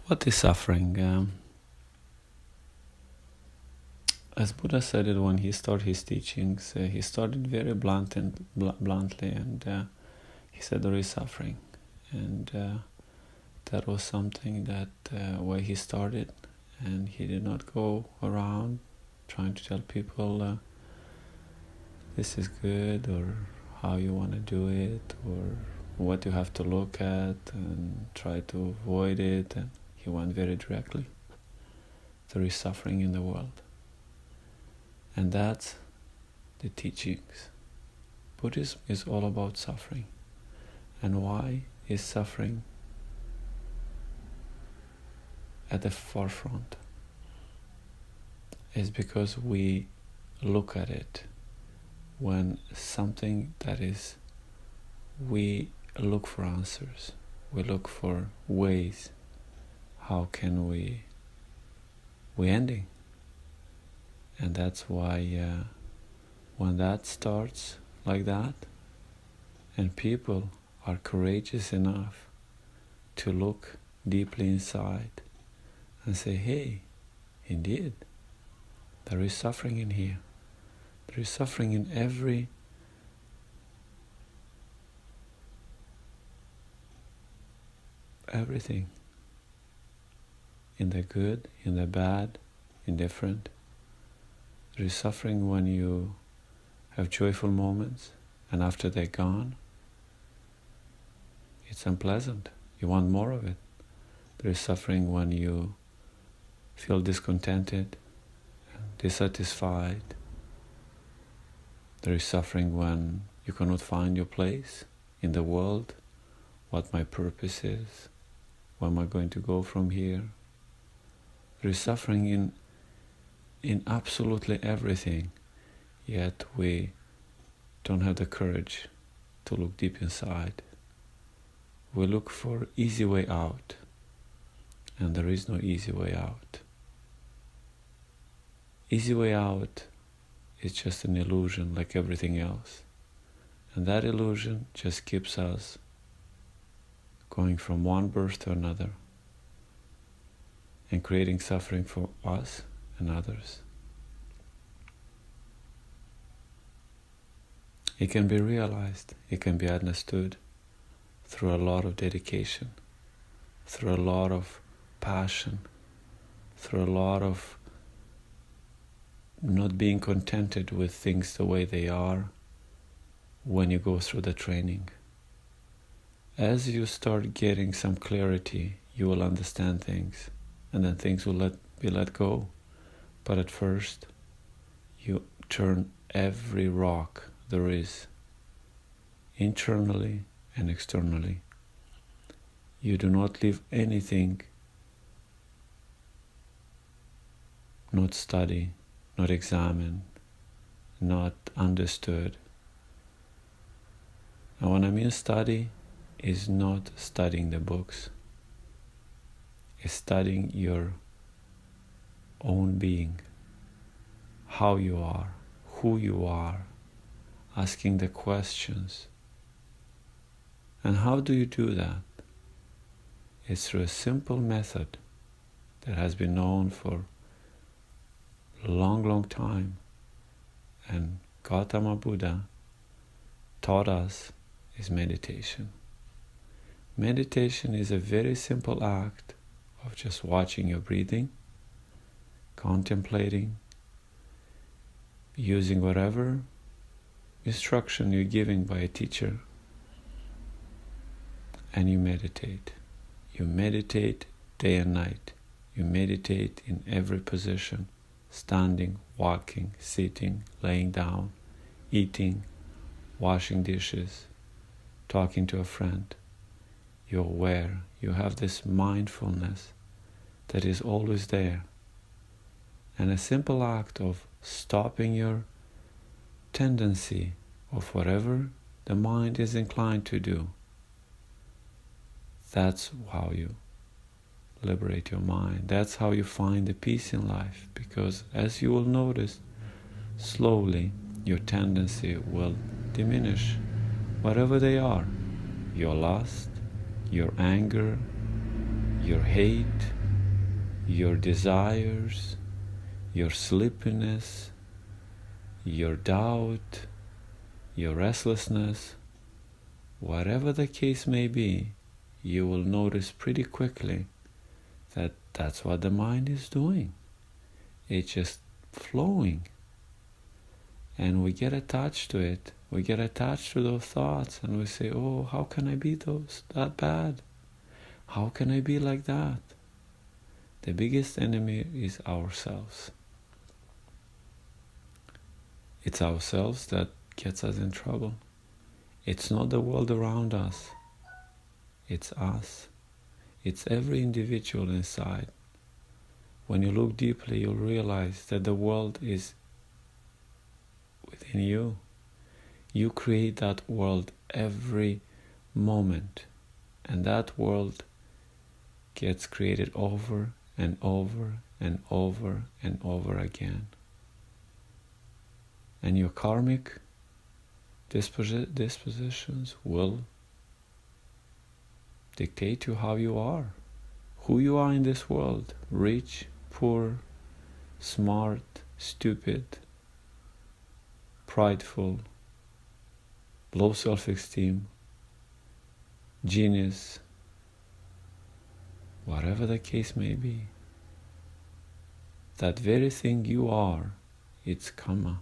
What is suffering? As Buddha said it when he started his teachings, he started very bluntly, and he said there is suffering, and that was something that where he started, and he did not go around trying to tell people this is good or how you want to do it or what you have to look at and try to avoid it. And he went very directly. There is suffering in the world. And that's the teachings. Buddhism is all about suffering. And why is suffering at the forefront? It's because we look at it when something that is, we look for answers. We look for ways. How can we ending? And that's why when that starts like that, and people are courageous enough to look deeply inside and say, hey, indeed, there is suffering in here. There is suffering in everything. In the good, in the bad, indifferent. There is suffering when you have joyful moments, and after they're gone, it's unpleasant. You want more of it. There is suffering when you feel discontented, dissatisfied. There is suffering when you cannot find your place in the world, what my purpose is, where am I going to go from here. There is suffering in absolutely everything, yet we don't have the courage to look deep inside. We look for easy way out, and there is no easy way out. Easy way out is just an illusion like everything else, and that illusion just keeps us going from one birth to another and creating suffering for us and others. It can be realized, it can be understood through a lot of dedication, through a lot of passion, through a lot of not being contented with things the way they are when you go through the training. As you start getting some clarity, you will understand things, and then things will be let go. But at first, you turn every rock there is, internally and externally. You do not leave anything not study, not examine, not understood. And when I mean study, is not studying the books. It's studying your own being, how you are, who you are, asking the questions. And how do you do that? It's through a simple method that has been known for a long time. And Gautama Buddha taught us is meditation. Meditation is a very simple act of just watching your breathing, contemplating, using whatever instruction you're given by a teacher, and you meditate. You meditate day and night. You meditate in every position, standing, walking, sitting, laying down, eating, washing dishes, talking to a friend. You're aware, you have this mindfulness that is always there. And a simple act of stopping your tendency of whatever the mind is inclined to do, that's how you liberate your mind. That's how you find the peace in life. Because as you will notice, slowly your tendency will diminish, whatever they are. Your lust, your anger, your hate, your desires, your sleepiness, your doubt, your restlessness, whatever the case may be, you will notice pretty quickly that that's what the mind is doing. It's just flowing. And we get attached to it. We get attached to those thoughts and we say, oh, how can I be that bad? How can I be like that? The biggest enemy is ourselves. It's ourselves that gets us in trouble. It's not the world around us. It's us. It's every individual inside. When you look deeply, you'll realize that the world is within you. You create that world every moment, and that world gets created over and over and over and over again. And your karmic dispositions will dictate to how you are, who you are in this world, rich, poor, smart, stupid, prideful, low self-esteem, genius, whatever the case may be. That very thing you are, it's karma.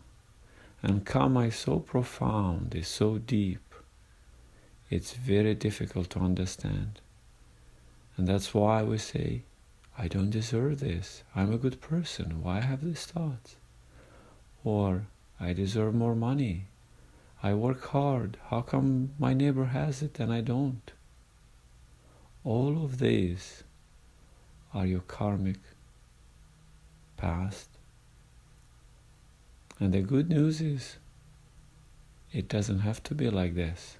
And karma is so profound, it's so deep, it's very difficult to understand. And that's why we say, I don't deserve this. I'm a good person. Why have these thoughts? Or, I deserve more money. I work hard. How come my neighbor has it and I don't? All of these are your karmic past. And the good news is, it doesn't have to be like this.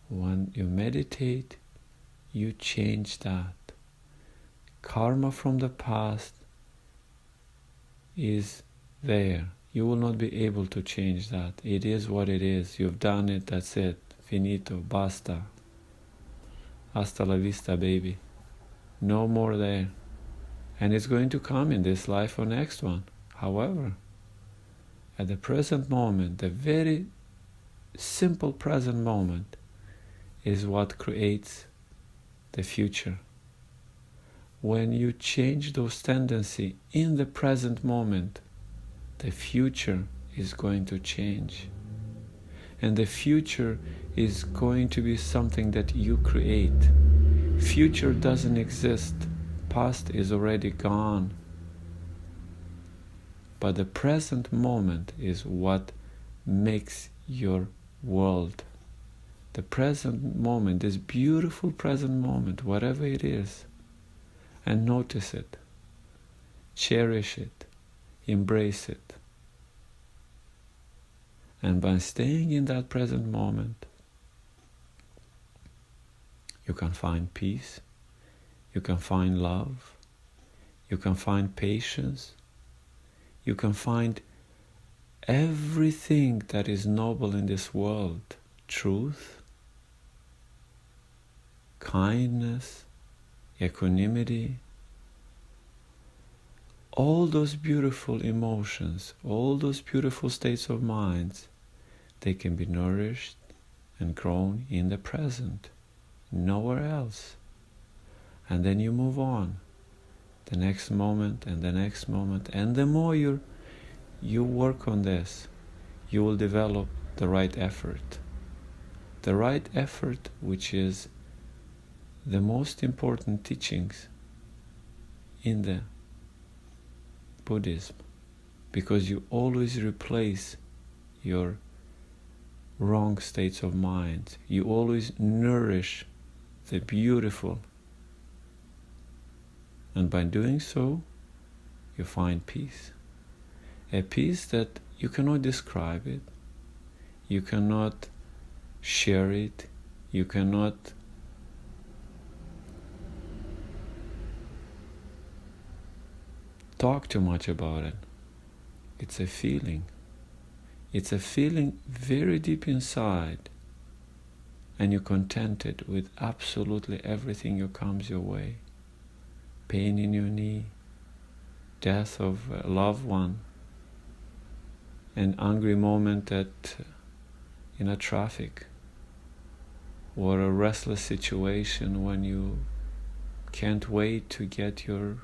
When you meditate, you change that. Karma from the past is there. You will not be able to change that. It is what it is. You've done it, that's it. Finito, basta. Hasta la vista, baby. No more there. And it's going to come in this life or next one. However, at the present moment, the very simple present moment is what creates the future. When you change those tendencies in the present moment, the future is going to change. And the future is going to be something that you create. Future doesn't exist. Past is already gone. But the present moment is what makes your world. The present moment, this beautiful present moment, whatever it is, and notice it, cherish it, embrace it. And by staying in that present moment, you can find peace, you can find love, you can find patience, you can find everything that is noble in this world. Truth, kindness, equanimity, all those beautiful emotions, all those beautiful states of minds, they can be nourished and grown in the present, nowhere else. And then you move on, the next moment and the next moment, and the more you work on this, you will develop the right effort. The right effort, which is the most important teachings in the Buddhism, because you always replace your wrong states of mind. You always nourish the beautiful. And by doing so, you find peace. A peace that you cannot describe it, you cannot share it, you cannot talk too much about it. It's a feeling. It's a feeling very deep inside, and you're contented with absolutely everything that comes your way. Pain in your knee, death of a loved one, an angry moment in a traffic, or a restless situation when you can't wait to get your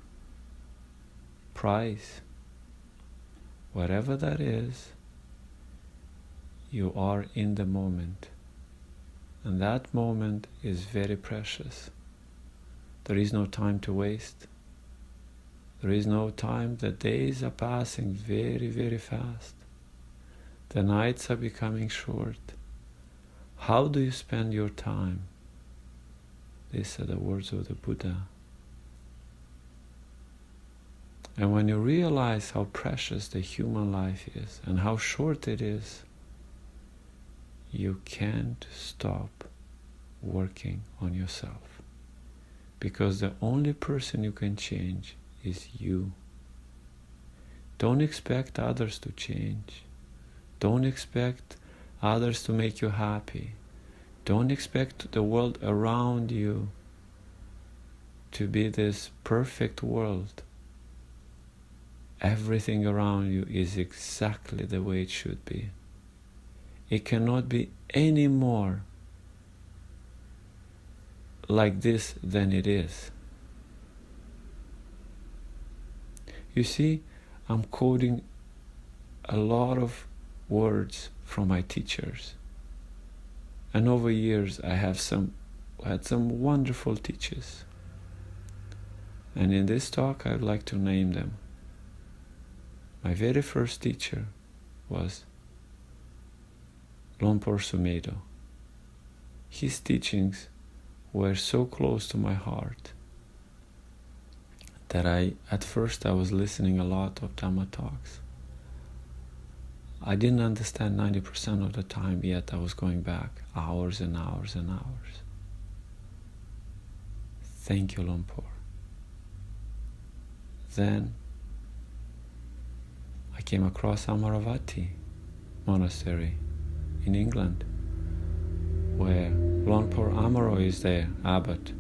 prize. Whatever that is, you are in the moment. And that moment is very precious. There is no time to waste. There is no time. The days are passing very, very fast. The nights are becoming short. How do you spend your time? These are the words of the Buddha. And when you realize how precious the human life is and how short it is, you can't stop working on yourself. Because the only person you can change is you. Don't expect others to change. Don't expect others to make you happy. Don't expect the world around you to be this perfect world. Everything around you is exactly the way it should be. It cannot be any more like this than it is. You see, I'm quoting a lot of words from my teachers. And over years I had some wonderful teachers. And in this talk I'd like to name them. My very first teacher was Luang Sumedho. His teachings were so close to my heart that at first I was listening a lot of Dhamma talks. I didn't understand 90% of the time, yet I was going back hours and hours and hours. Thank you, Luang. Then I came across Amaro monastery in England, where Luang Amaro is there, abbot.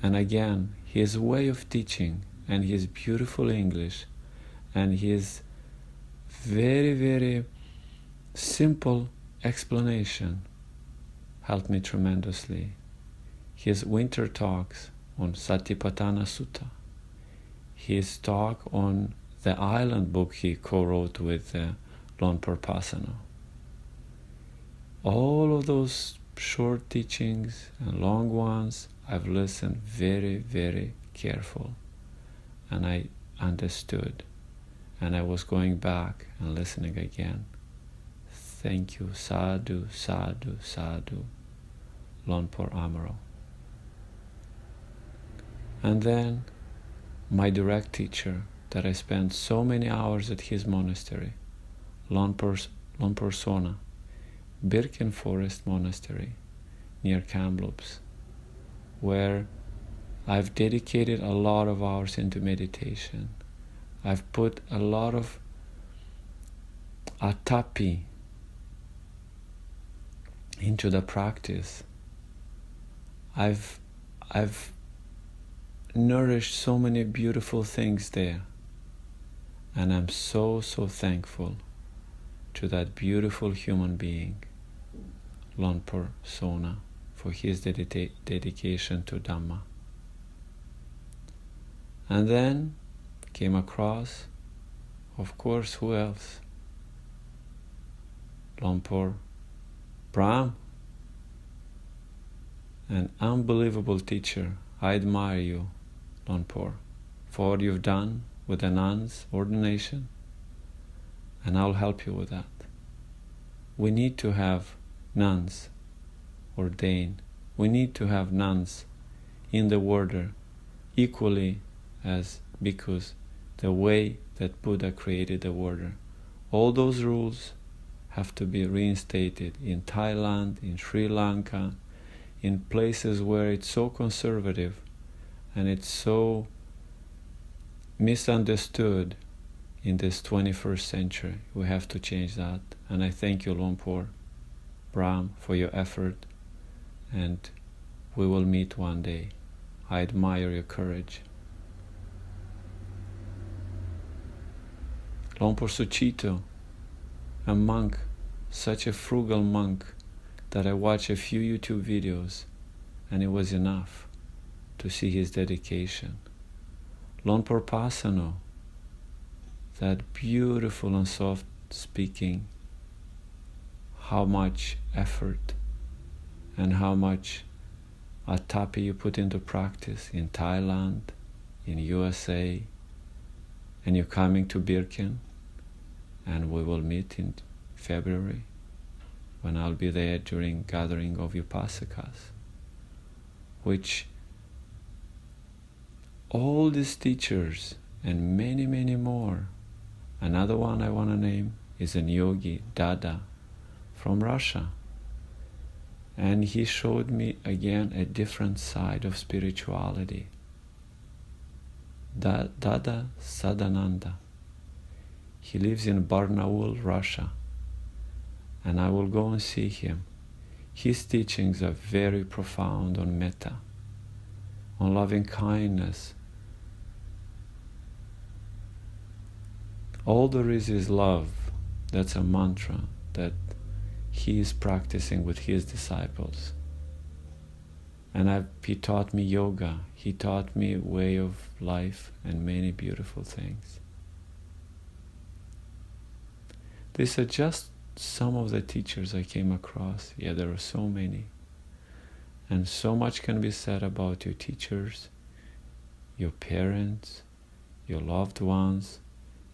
And again, his way of teaching and his beautiful English and his very, very simple explanation helped me tremendously. His winter talks on Satipatthana Sutta, his talk on the island book he co-wrote with Luang Pasanno. All of those short teachings and long ones, I've listened very, very careful, and I understood, and I was going back and listening again. Thank you, Sadhu, Sadhu, Sadhu, Luang Amaro. And then my direct teacher that I spent so many hours at his monastery, Luang Sona, Birken Forest Monastery near Kamloops, where I've dedicated a lot of hours into meditation. I've put a lot of atapi into the practice. I've nourished so many beautiful things there, and I'm so thankful to that beautiful human being, Luang Sona, for his dedication to Dhamma. And then came across, of course, who else? Luang Brahm, an unbelievable teacher. I admire you, Luang, for what you've done with the nuns' ordination, and I'll help you with that. We need to have nuns ordained. We need to have nuns in the order equally as bhikkhus, the way that Buddha created the order. All those rules have to be reinstated in Thailand, in Sri Lanka, in places where it's so conservative and it's so misunderstood in this 21st century. We have to change that. And I thank you, Luang Brahm, for your effort, and we will meet one day. I admire your courage. Luang Sucito, a monk, such a frugal monk that I watched a few YouTube videos and it was enough to see his dedication. Luang Pasanno, that beautiful and soft speaking, how much effort and how much atapi you put into practice in Thailand, in USA, and you're coming to Birken, and we will meet in February when I'll be there during gathering of Upasakas, which all these teachers and many, many more. Another one I want to name is an yogi, Dada, from Russia. And he showed me again a different side of spirituality. Dada Sadananda. He lives in Barnaul, Russia. And I will go and see him. His teachings are very profound on metta, on loving kindness. All there is love. That's a mantra that he is practicing with his disciples. And he taught me yoga. He taught me way of life and many beautiful things. These are just some of the teachers I came across. Yeah, there are so many. And so much can be said about your teachers, your parents, your loved ones,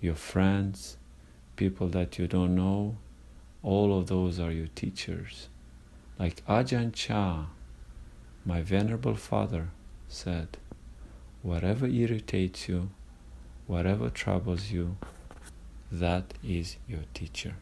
your friends, people that you don't know. All of those are your teachers. Like Ajahn Chah, my venerable father, said, whatever irritates you, whatever troubles you, that is your teacher.